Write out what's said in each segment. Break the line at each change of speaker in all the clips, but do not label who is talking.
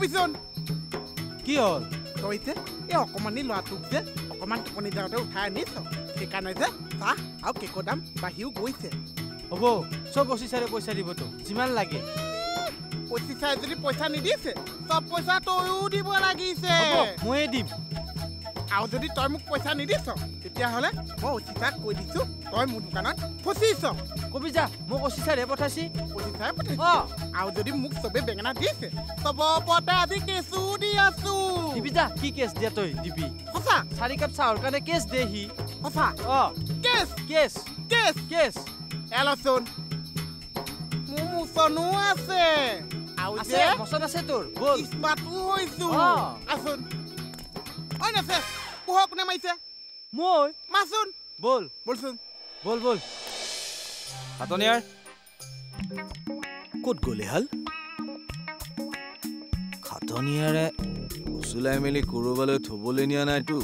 কবিচোন
কি হ'ল
তই যে এই অকমানি ল'ৰাটোক যে অকমান টোপনি যাওঁতে উঠাই আনিছ সেইকাৰণে যে চাহ আৰু কেকৰ দাম বাঢ়িও গৈছে
হ'ব চব অফিচাৰে পইচা দিবতো যিমান লাগে
অফিচাৰে যদি পইচা নিদিছে চব পইচা তয়ো দিব লাগিছে
ময়ে দিম
আৰু যদি তই মোক পইচা নিদিছ তেতিয়াহ'লে মই অফিচাৰক কৈ দিছোঁ তই মোৰ দোকানত ফচিছ
কবি যা মোক অফিচাৰে পঠাইছি
অফিচাৰে পঠাইছ আৰু যদি মোক চবে বেঙেনা দিছে চব ওপৰতে আজি কেছো দি আছো
দিবি যা কি কেছ দিয়া তই দিবি
সঁচা
4 কাপ চাহৰ কাৰণে কেছ দে সি
সঁচা কেছ
কেছ
কেছ
কেছ
এলচোন মোৰ মোচনো আছে আৰু
আছে মচন আছে তোৰ বল
স্মাৰ্টো হৈছো আছোন অই নাছে পোহৰ কোনে মাৰিছে
মই
মাচোন
বল
বলচোন
বল বল
হাতনিয়াৰ ক'ত গ'লে হাল খাটনিয়াৰে উচুলাই মেলি কৰবালৈ থবলৈ নিয়া নাইতো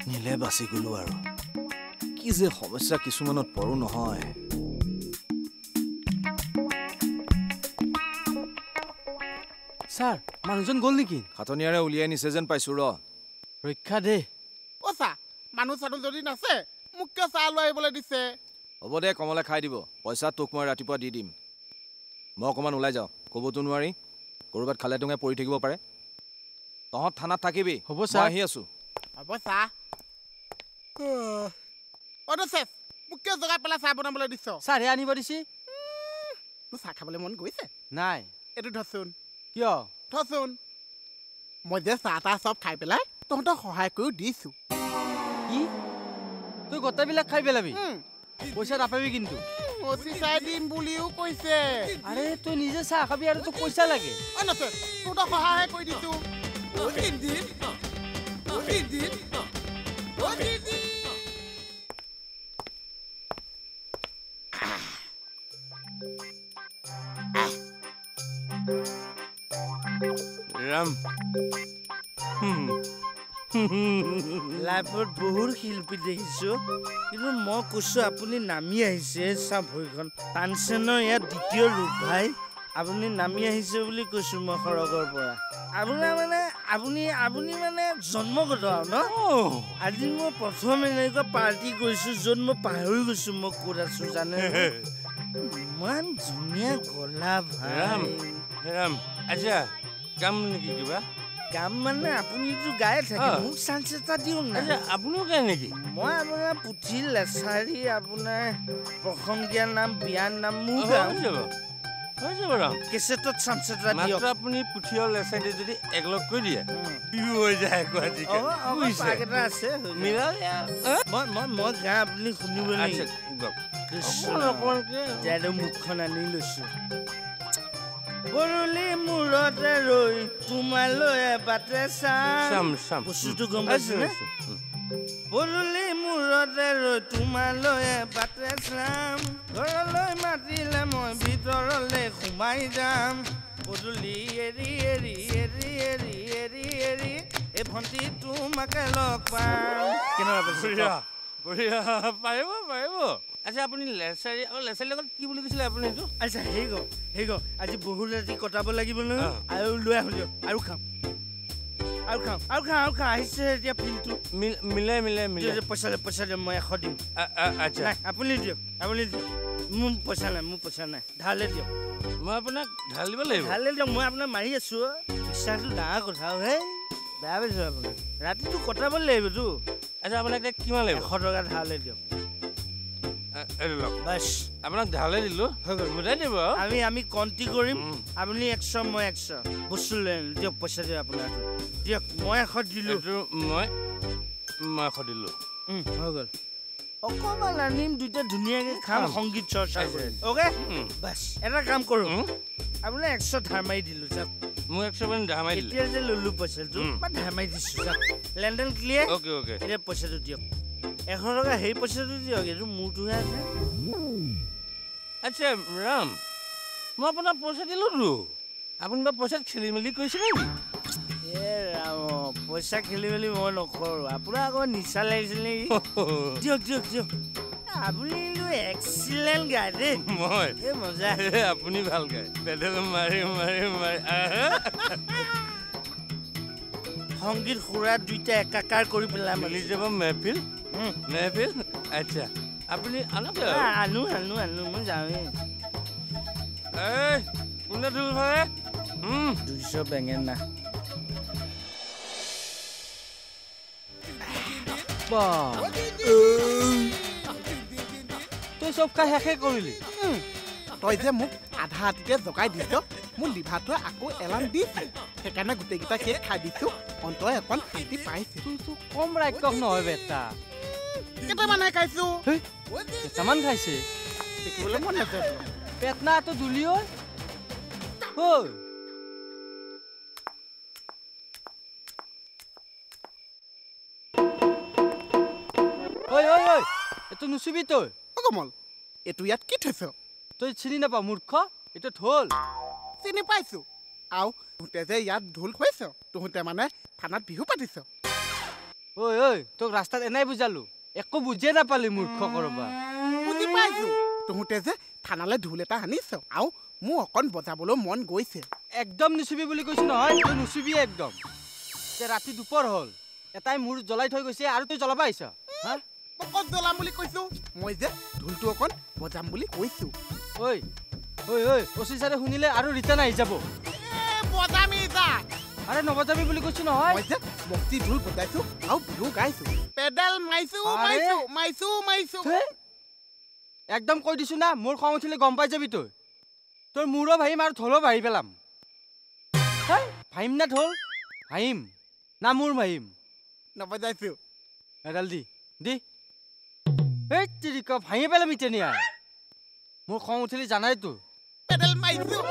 নিলে বাচি গলো আৰু কি যে সমস্যা কিছুমানত পৰো নহয়
ছাৰ মানুহজন গ'ল নেকি
খাটনিয়াৰে উলিয়াই নিছে যেন পাইছো
ৰক্ষা দে
চা মানুহ চানু যদি নাছে মোক কিয় চাহ লৈ আহিবলৈ দিছে
হ'ব দে কমলে খাই দিব পইচা তোক মই ৰাতিপুৱা দি দিম মই অকণমান ওলাই যাওঁ ক'বতো নোৱাৰি ক'ৰবাত খালে টুঙে পৰি থাকিব পাৰে তহঁত থানাত থাকিবি
হ'ব ছাৰ
আহি আছো
হ'ব চাহ মোক কিয় জগাই পেলাই চাহ বনাবলৈ দিছ
ছাৰহে আনিব দিছি
তোৰ চাহ খাবলৈ মন গৈছে
নাই
এইটো ধচোন
কিয়
থচোন মই যে চাহ তাহ চব খাই পেলাই তহঁতক সহায় কৰিও দিছো
কি তই গোটেইবিলাক খাই পেলাবি পইচা নাপাবি কিন্তু
চাই দিম বুলিও কৈছে
আৰে তই নিজে চাহ খাবি আৰু তোক পইচা লাগে
তহঁতক সহায় কৰি দিছো
ৰাম
লাইফত বহুত শিল্পী দেখিছো কিন্তু মই কৈছো আপুনি নামি আহিছে চা ভৰিখন টানচেনৰ ইয়াত দ্বিতীয় ৰূপ ভাই আপুনি নামি আহিছে বুলি কৈছো মই সৰগৰ পৰা আপোনাৰ মানে আপুনি মানে জন্মগত ন আজি মই প্ৰথম এনেকুৱা পাৰ্টি কৰিছো য'ত মই পাহৰি গৈছো মই ক'ত আছো জানে ইমান ধুনীয়া গলা ভাই
ৰাম আচ্ছা কাম নেকি কিবা
কাম মানে আপুনিতো গায়ে থাকে মোক চান্স এটা দিয়ক না
আপুনিও গায় নেকি
মই আপোনাৰ পুথি লেচাৰী আপোনাৰ প্ৰসংগীয়া নাম বিয়াৰ নাম মোৰ গাওঁ
হৈ যাব ৰাম
কেছেটত চান্স এটা দিয়ক
আপুনি পুথি আৰু লেচাৰী যদি একলগ কৰি দিয়ে বিহু হৈ যায়
পাক এটা আছে মই গা আপুনি শুনিব লাগিব মুখখন আনি লৈছো গৰুলি মূৰতে ৰৈ তোমালৈ বাটে চাম বস্তুটো গম পাইছে গৰুলি মূৰতে ৰৈ তোমালৈ বাটে চাম ঘৰলৈ মাতিলে মই ভিতৰলৈ সোমাই যাম গৰুলি এৰি এৰি এৰি এৰি এৰি এৰি এই ভণ্টি তোমাকে লগ পাম কেনেকুৱা
পাৰিব আচ্ছা আপুনি লেচাৰী লগত কি বুলি কৈছিলে আপুনি এইটো
আচ্ছা হেৰি গ'ল আজি বহুত ৰাতি কটাব লাগিব নহয় আৰু লৈ আহো দিয়ক আৰু খাম আহিছে এতিয়া ফিল্মটো
মিলাই
পইচা দিয়ক মই 100 দিম আচ্ছা আপুনি দিয়ক মোৰ পইচা নাই ধাৰলে দিয়ক
মই আপোনাক ঢালিব লাগিব
মই আপোনাক মাৰি আছো বিশ্বাসটো ডাঙৰ কথা হে বেয়া পাইছো আপোনাক ৰাতিটো কটাব লাগিবতো
আচ্ছা আপোনাক কিমান লাগিব
100 টকা ধাৰলে দিয়ক বাস
আপোনাক ঢালে দিলো গোটাই দিব
আমি কণ্টি কৰিম আপুনি 100 মই 100 বস্তু লৈ দিয়ক পইচা দিয়ক আপোনাৰ দিয়ক মই 100 দিলো
মই 100 দিলো
হৈ গ'ল অকমান আনিম দুইটা ধুনীয়াকে খাম সংগীত চৰ্চা কৰিম অ'কে বাস এটা কাম কৰো আপুনি 100 ধাৰ মাৰি দিলো যাওক
মোক 100 মান ধাৰ মাৰি দিলে
এতিয়া যে ললো পইচাটো মই ধাৰ মাৰি দিছো যাওক লেনদেন ক্লিয়াৰ
অ'কে
এতিয়া পইচাটো দিয়ক 100 টকা সেই পইচাটো দিয়ক এইটো মোৰটোহে আছে
আচ্ছা ৰাম মই আপোনাক পইচা দিলোতো আপুনি বা পইচাত খেলি মেলি কৰিছে নেকি
ৰাম পইচা খেলি মেলি মই নকৰো আপোনাৰ আকৌ নিচা লাগিছিল নেকি দিয়ক আপুনি এক্সিলেণ্ট গায় দেই
মই
এই মজা
আপুনি ভাল গায় পেডেল মাৰি মাৰি মাৰি
সংগীত সুৰা দুইটা একাকাৰ কৰি পেলাই
মিলি যাব মেহফিল মেহফিল আচ্ছা আপুনি আনক
আনো আনো আনো মই যাওঁৱেই
কোনে ঢোল হয়
200 বেঙেনা
তই চব খাই শেষে কৰিলি
তই যে মোক আধা হাতীতে জগাই দিছ মোৰ লিভাৰটোৱে আকৌ এলাৰ্ম দিছে সেইকাৰণে গোটেইকেইটা কেক খাই দিছোঁ অন্তই অকণ শান্তি পাইছে
তোৰ কম ৰাক্ষস নহয় বেটা
কেইটামানহে খাইছোঁ
কেইটামান খাইছে
দেখিবলৈ মন নাযায়
পেটনাটো দুলি ঐ ঐ ঐ ঐ এইটো নুচুবি তই
কমল এইটো ইয়াত কি থৈছ
তই চিনি নাপাৱ মূৰ্খ এইটো ঢোল
চিনি পাইছোঁ আৰু তহঁতে যে ইয়াত ঢোল খুৱাইছ তহঁতে মানে থানাত বিহু পাতিছ
ঐ ঐ তোক ৰাস্তাত এনেই বুজালো একো বুজিয়ে নাপালি মূৰ্খ কৰবা
বুজি পাইছোঁ তহঁতে যে থানালৈ ঢোল এটা আনিছ আৰু মোৰ অকণ বজাবলৈ মন গৈছে
একদম নুচুবি বুলি কৈছো নহয় তই নুচুবি একদম ৰাতি দুপৰ হ'ল এটাই মূৰ জ্বলাই থৈ গৈছে আৰু তই জ্বলাব আহিছ হা
অকণ জ্বলাম বুলি কৈছোঁ মই যে ঢোলটো অকণ বজাম বুলি কৈছোঁ
ঐ ঐ ঐ অচিচাৰে শুনিলে আৰু ৰিটাৰ্ণ আহি যাব
বজামি যা
আৰে নবজাবি বুলি কৈছো নহয়
মই যে বক্তি ঢোল বজাইছোঁ আৰু বিহু গাইছোঁ পেডেল মাৰিছোঁ
আৰে।
মাৰিছোঁ
একদম কৈ দিছো না মোৰ খং উঠিলে গম পাই যাবি তই তোৰ মূৰো ভাহিম আৰু ঢোলো ভাহি পেলাম ভাহিম না ঢোল ভাহিম না মূৰ ভাহিম
নবজাইছোঁ
এডাল দি এই তিৰিকা ভাঙি পেলাম এতিয়া মোৰ খং উঠিলে জানাইতো
পেডেল মাৰিছোঁ